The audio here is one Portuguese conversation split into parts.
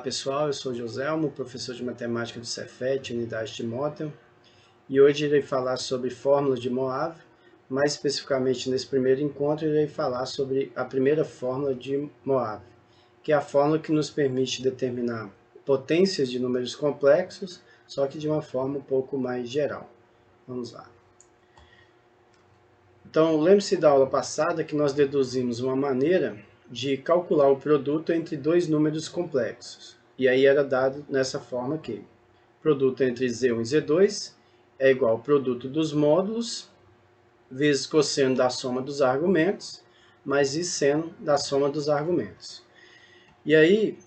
pessoal, eu sou Joselmo, professor de matemática do Cefet, unidade Timóteo, e hoje irei falar sobre fórmulas de Moav. Mais especificamente nesse primeiro encontro irei falar sobre a primeira fórmula de Moav, que é a fórmula que nos permite determinar potências de números complexos, só que de uma forma um pouco mais geral. Vamos lá. Então, lembre-se da aula passada que nós deduzimos uma maneira de calcular o produto entre dois números complexos. E aí era dado nessa forma aqui. Produto entre Z1 e Z2 é igual ao produto dos módulos vezes cosseno da soma dos argumentos, mais I seno da soma dos argumentos. E aí,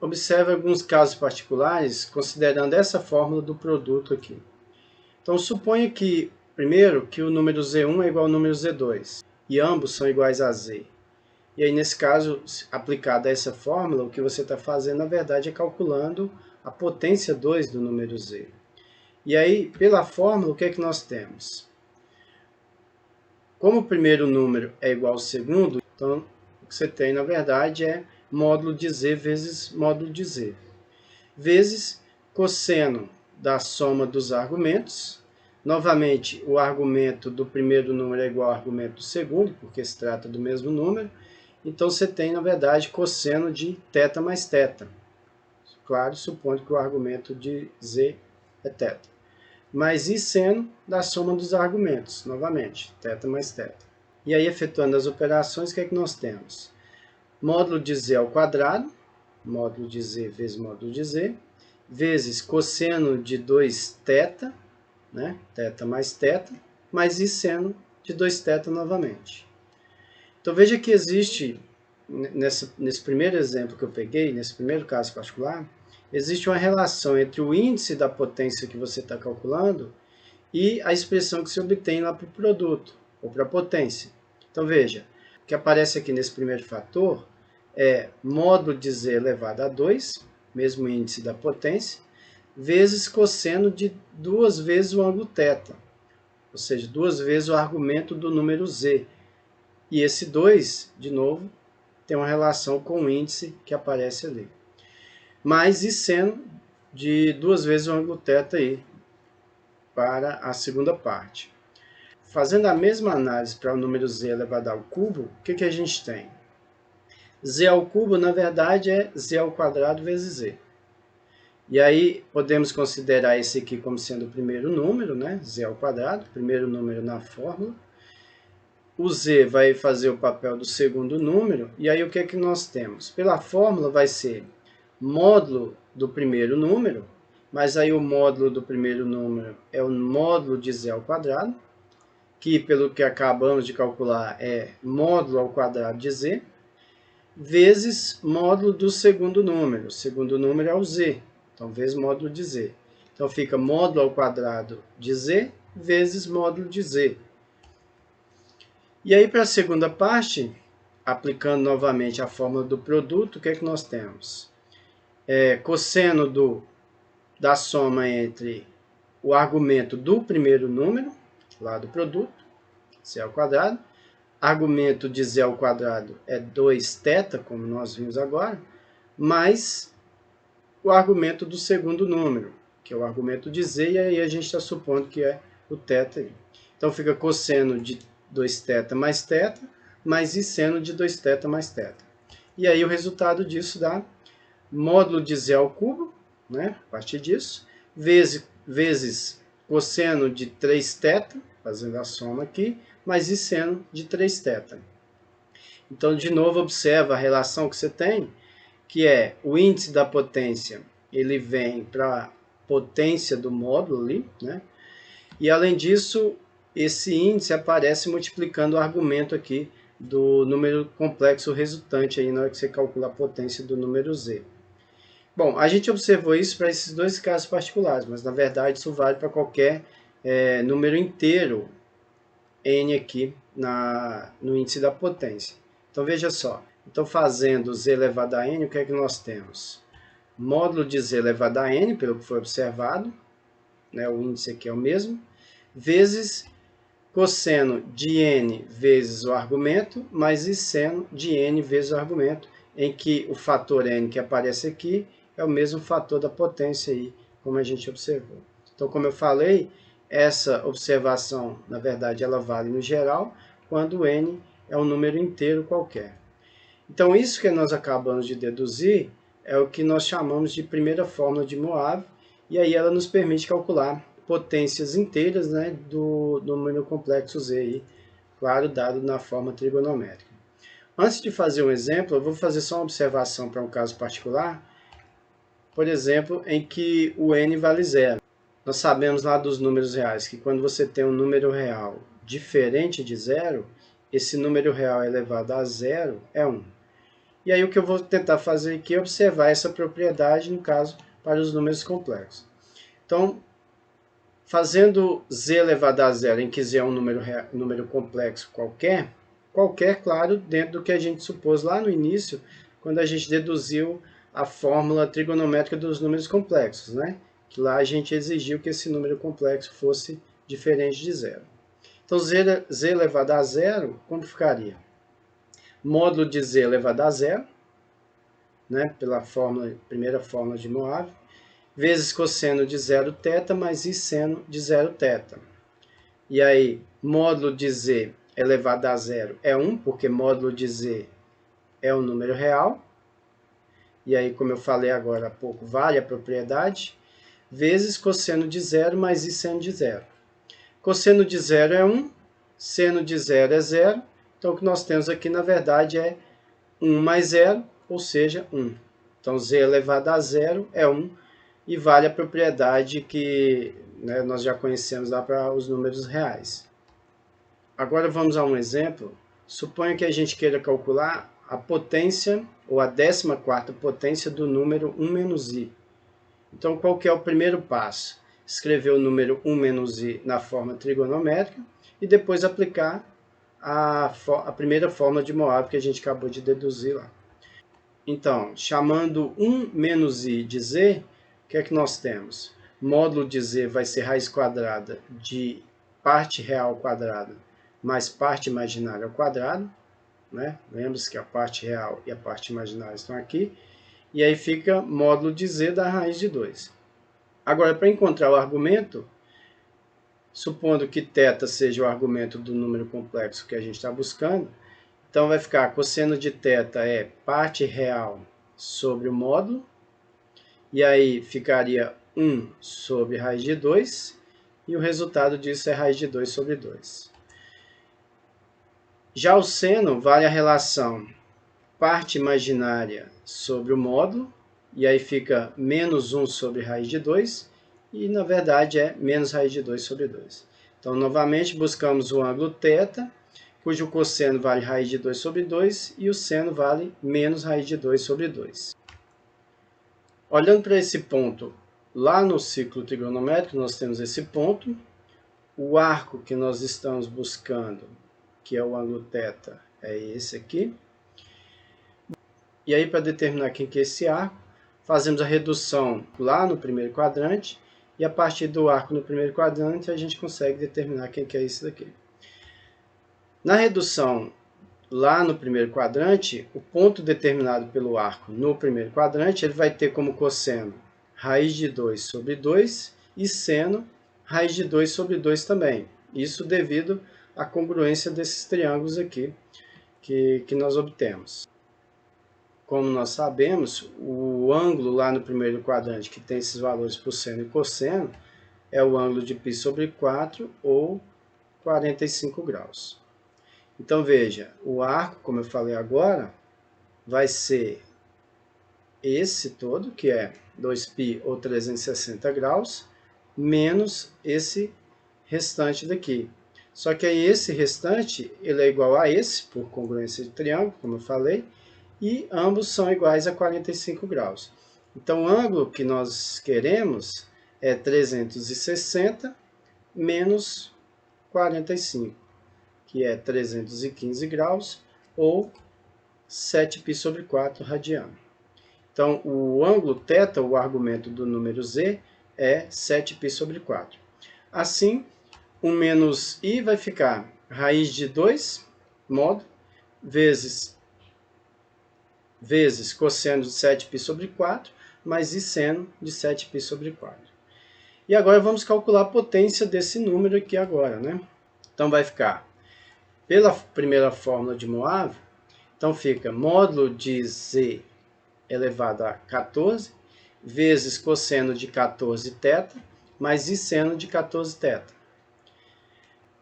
observe alguns casos particulares, considerando essa fórmula do produto aqui. Então, suponha que, primeiro, que o número Z1 é igual ao número Z2, e ambos são iguais a Z. E aí, nesse caso, aplicada essa fórmula, o que você está fazendo, na verdade, é calculando a potência 2 do número Z. E aí, pela fórmula, o que é que nós temos? Como o primeiro número é igual ao segundo, então, o que você tem, na verdade, é módulo de Z vezes módulo de Z. Vezes cosseno da soma dos argumentos. Novamente, o argumento do primeiro número é igual ao argumento do segundo, porque se trata do mesmo número. Então, você tem, na verdade, cosseno de θ mais θ. Claro, supondo que o argumento de Z é θ. Mais I seno da soma dos argumentos, novamente, θ mais θ. E aí, efetuando as operações, o que é que nós temos? Módulo de Z ao quadrado, módulo de Z vezes módulo de Z, vezes cosseno de 2θ, né? θ mais θ, mais I seno de 2θ novamente. Então, veja que existe, nesse primeiro exemplo que eu peguei, nesse primeiro caso particular, existe uma relação entre o índice da potência que você está calculando e a expressão que se obtém lá para o produto, ou para a potência. Então, veja, o que aparece aqui nesse primeiro fator é módulo de Z elevado a 2, mesmo índice da potência, vezes cosseno de 2 vezes o ângulo θ, ou seja, 2 vezes o argumento do número Z. E esse 2, de novo, tem uma relação com o índice que aparece ali. Mais I seno de 2 vezes o ângulo θ aí, para a segunda parte. Fazendo a mesma análise para o número Z elevado ao cubo, o que a gente tem? Z ao cubo, na verdade, é Z ao quadrado vezes Z. E aí, podemos considerar esse aqui como sendo o primeiro número, né? Z ao quadrado, primeiro número na fórmula. O Z vai fazer o papel do segundo número, e aí o que é que nós temos? Pela fórmula vai ser módulo do primeiro número, mas aí o módulo do primeiro número é o módulo de Z ao quadrado, que pelo que acabamos de calcular é módulo ao quadrado de Z, vezes módulo do segundo número. O segundo número é o Z, então vezes módulo de Z. Então fica módulo ao quadrado de Z vezes módulo de Z. E aí, para a segunda parte, aplicando novamente a fórmula do produto, o que é que nós temos? Cosseno da soma entre o argumento do primeiro número, lá do produto, Z ao quadrado. Argumento de Z ao quadrado é 2θ, como nós vimos agora, mais o argumento do segundo número, que é o argumento de Z, e aí a gente está supondo que é o θ aí. Então, fica cosseno de 2θ mais θ, mais I seno de 2θ mais θ. E aí o resultado disso dá módulo de Z ao cubo, né, a partir disso, vezes cosseno de 3θ, fazendo a soma aqui, mais I seno de 3θ. Então, de novo, observa a relação que você tem, que é o índice da potência, ele vem para a potência do módulo ali, né, e além disso, esse índice aparece multiplicando o argumento aqui do número complexo resultante aí na hora que você calcula a potência do número Z. Bom, a gente observou isso para esses dois casos particulares, mas na verdade isso vale para qualquer número inteiro N aqui no índice da potência. Então veja só, então fazendo Z elevado a N, o que é que nós temos? Módulo de Z elevado a N, pelo que foi observado, né, o índice aqui é o mesmo, vezes cosseno de n vezes o argumento, mais I seno de n vezes o argumento, em que o fator n que aparece aqui é o mesmo fator da potência aí, como a gente observou. Então, como eu falei, essa observação, na verdade, ela vale no geral, quando n é um número inteiro qualquer. Então, isso que nós acabamos de deduzir é o que nós chamamos de primeira fórmula de Moivre, e aí ela nos permite calcular potências inteiras, né, do número complexo z, aí, claro, dado na forma trigonométrica. Antes de fazer um exemplo, eu vou fazer só uma observação para um caso particular, por exemplo, em que o n vale zero. Nós sabemos lá dos números reais que quando você tem um número real diferente de zero, esse número real elevado a zero é 1. E aí o que eu vou tentar fazer aqui é observar essa propriedade, no caso, para os números complexos. Então, fazendo z elevado a zero, em que z é um número complexo qualquer, claro, dentro do que a gente supôs lá no início, quando a gente deduziu a fórmula trigonométrica dos números complexos, né? Que lá a gente exigiu que esse número complexo fosse diferente de zero. Então, z elevado a zero, como ficaria? Módulo de z elevado a zero, né, pela primeira fórmula de Moivre, vezes cosseno de 0 θ mais i seno de 0 θ. E aí, módulo de z elevado a zero é 1, porque módulo de z é um número real. E aí, como eu falei agora há pouco, vale a propriedade, vezes cosseno de 0 mais i seno de 0. Cosseno de 0 é 1, seno de 0 é 0. Então, o que nós temos aqui, na verdade, é 1 mais 0, ou seja, 1. Então, z elevado a zero é 1, e vale a propriedade que, né, nós já conhecemos lá para os números reais. Agora vamos a um exemplo. Suponha que a gente queira calcular a potência, ou a 14ª potência do número 1 menos i. Então, qual que é o primeiro passo? Escrever o número 1 menos i na forma trigonométrica e depois aplicar a primeira fórmula de Moivre que a gente acabou de deduzir lá. Então, chamando 1 menos i de z, o que é que nós temos? Módulo de z vai ser raiz quadrada de parte real quadrada mais parte imaginária ao quadrado, né? Lembre-se que a parte real e a parte imaginária estão aqui. E aí fica módulo de z da raiz de 2. Agora, para encontrar o argumento, supondo que θ seja o argumento do número complexo que a gente está buscando, então vai ficar cosseno de θ é parte real sobre o módulo, e aí ficaria 1 sobre raiz de 2, e o resultado disso é raiz de 2 sobre 2. Já o seno vale a relação parte imaginária sobre o módulo, e aí fica menos 1 sobre raiz de 2, e na verdade é menos raiz de 2 sobre 2. Então, novamente, buscamos o ângulo θ, cujo cosseno vale raiz de 2 sobre 2, e o seno vale menos raiz de 2 sobre 2. Olhando para esse ponto, lá no ciclo trigonométrico, nós temos esse ponto, o arco que nós estamos buscando, que é o ângulo θ, é esse aqui. E aí, para determinar quem que é esse arco, fazemos a redução lá no primeiro quadrante, e a partir do arco no primeiro quadrante, a gente consegue determinar quem que é esse daqui. Na redução lá no primeiro quadrante, o ponto determinado pelo arco no primeiro quadrante, ele vai ter como cosseno raiz de 2 sobre 2 e seno raiz de 2 sobre 2 também. Isso devido à congruência desses triângulos aqui que nós obtemos. Como nós sabemos, o ângulo lá no primeiro quadrante, que tem esses valores por seno e cosseno, é o ângulo de π sobre 4, ou 45 graus. Então, veja, o arco, como eu falei agora, vai ser esse todo, que é 2π, ou 360 graus, menos esse restante daqui. Só que aí esse restante, ele é igual a esse, por congruência de triângulo, como eu falei, e ambos são iguais a 45 graus. Então, o ângulo que nós queremos é 360 menos 45, que é 315 graus, ou 7π sobre 4 radiano. Então, o ângulo θ, o argumento do número z, é 7π sobre 4. Assim, o menos i vai ficar raiz de 2, modo, vezes cosseno de 7π sobre 4, mais i seno de 7π sobre 4. E agora vamos calcular a potência desse número aqui agora, né? Então vai ficar, pela primeira fórmula de Moivre, então fica módulo de z elevado a 14 vezes cosseno de 14 θ mais i seno de 14 θ.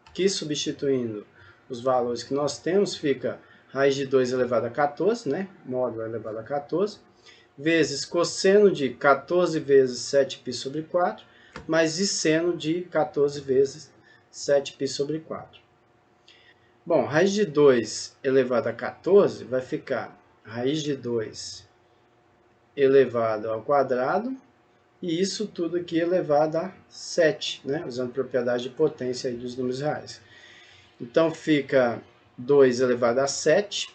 Aqui, substituindo os valores que nós temos, fica raiz de 2 elevado a 14, né? Módulo elevado a 14, vezes cosseno de 14 vezes 7π sobre 4, mais i seno de 14 vezes 7π sobre 4. Bom, raiz de 2 elevado a 14 vai ficar raiz de 2 elevado ao quadrado, e isso tudo aqui elevado a 7, né? Usando propriedade de potência aí dos números reais. Então fica 2 elevado a 7.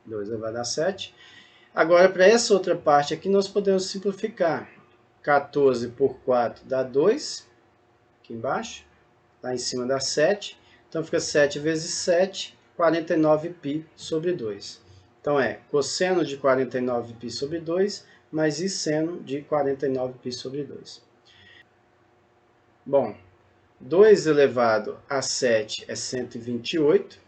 2 elevado a 7. Agora, para essa outra parte aqui, nós podemos simplificar. 14 por 4 dá 2, aqui embaixo. Lá em cima dá 7. Então fica 7 vezes 7, 49π sobre 2. Então é cosseno de 49π sobre 2, mais i seno de 49π sobre 2. Bom, 2 elevado a 7 é 128.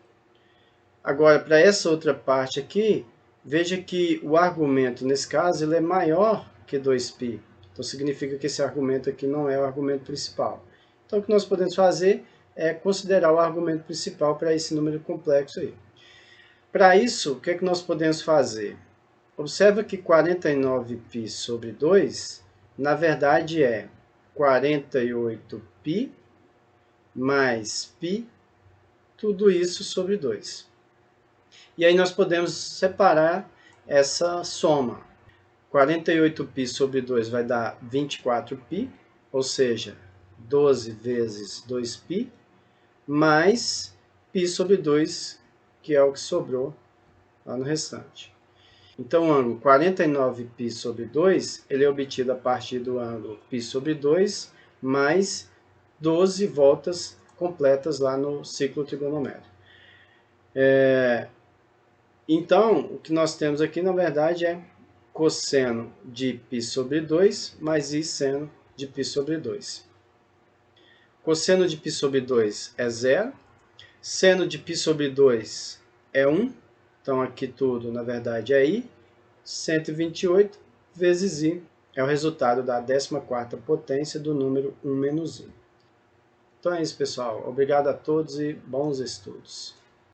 Agora, para essa outra parte aqui, veja que o argumento, nesse caso, ele é maior que 2π. Então, significa que esse argumento aqui não é o argumento principal. Então, o que nós podemos fazer é considerar o argumento principal para esse número complexo aí. Para isso, o que é que nós podemos fazer? Observa que 49π sobre 2, na verdade, é 48π mais π, tudo isso sobre 2. E aí nós podemos separar essa soma. 48π sobre 2 vai dar 24π, ou seja, 12 vezes 2π, mais π sobre 2, que é o que sobrou lá no restante. Então, o ângulo 49π sobre 2, ele é obtido a partir do ângulo π sobre 2, mais 12 voltas completas lá no ciclo trigonométrico. Então, o que nós temos aqui, na verdade, é cosseno de π sobre 2, mais i seno de π sobre 2. Cosseno de π sobre 2 é 0, seno de π sobre 2 é 1, então aqui tudo, na verdade, é i, 128 vezes i, é o resultado da 14ª potência do número 1 menos i. Então é isso, pessoal. Obrigado a todos e bons estudos.